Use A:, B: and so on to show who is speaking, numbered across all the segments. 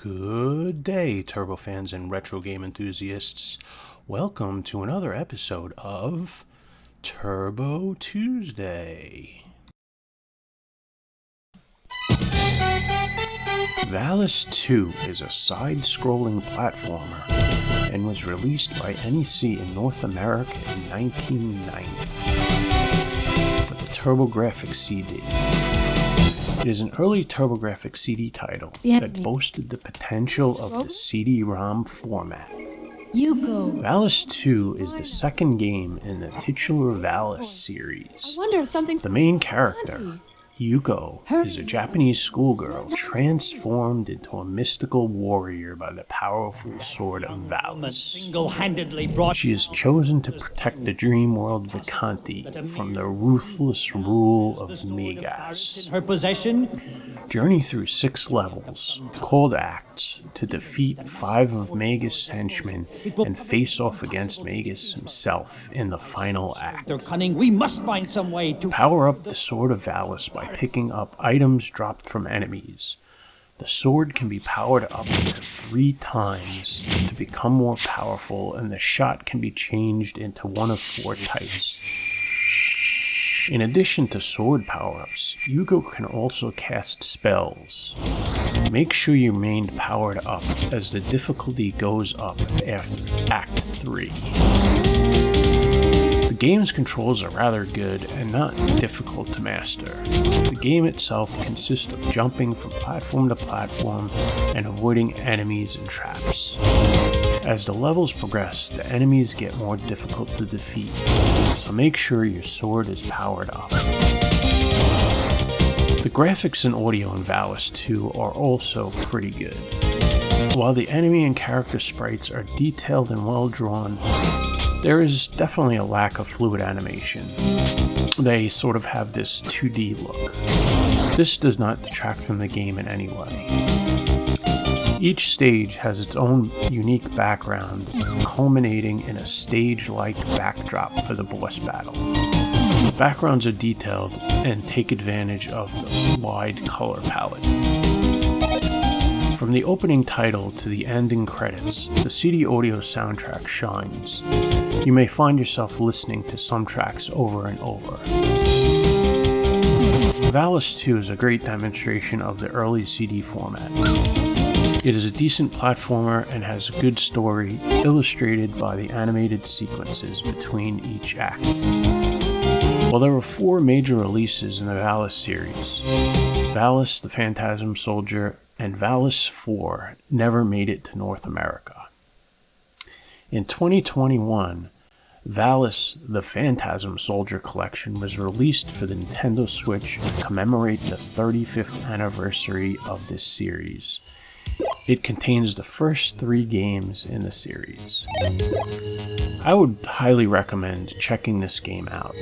A: Good day, Turbo fans and retro game enthusiasts. Welcome to another episode of Turbo Tuesday. Valis 2 is a side-scrolling platformer and was released by NEC in North America in 1990 for the TurboGrafx CD. It is an early TurboGrafx CD title that boasted the potential of the CD-ROM format. Valis 2 is the second game in the titular Valis series. The main character, Yuko, is a Japanese schoolgirl transformed into a mystical warrior by the powerful sword of Valis. She is chosen to protect the dream world Vikanti from the ruthless rule of Megas. Journey through 6 levels, called acts, to defeat 5 of Megas' henchmen and face off against Megas himself in the final act. Power up the sword of Valis by picking up items dropped from enemies. The sword can be powered up to 3 times to become more powerful, and the shot can be changed into one of 4 types. In addition to sword power-ups, Yuko can also cast spells. Make sure you remain powered up as the difficulty goes up after Act 3. The game's controls are rather good and not difficult to master. The game itself consists of jumping from platform to platform and avoiding enemies and traps. As the levels progress, the enemies get more difficult to defeat, so make sure your sword is powered up. The graphics and audio in Valis 2 are also pretty good. While the enemy and character sprites are detailed and well drawn, there is definitely a lack of fluid animation. They sort of have this 2D look. This does not detract from the game in any way. Each stage has its own unique background, culminating in a stage-like backdrop for the boss battle. The backgrounds are detailed and take advantage of the wide color palette. From the opening title to the ending credits, the CD audio soundtrack shines. You may find yourself listening to some tracks over and over. Valis 2 is a great demonstration of the early CD format. It is a decent platformer and has a good story, illustrated by the animated sequences between each act. While there were 4 major releases in the Valis series, Valis, the Phantasm Soldier, and Valis 4 never made it to North America. In 2021, Valis, the Phantasm Soldier collection was released for the Nintendo Switch to commemorate the 35th anniversary of this series. It contains the first 3 games in the series. I would highly recommend checking this game out.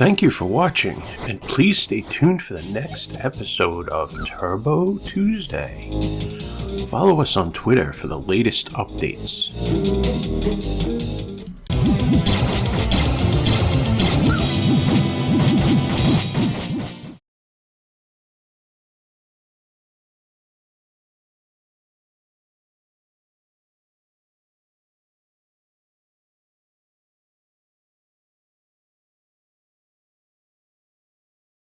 A: Thank you for watching, and please stay tuned for the next episode of Turbo Tuesday. Follow us on Twitter for the latest updates.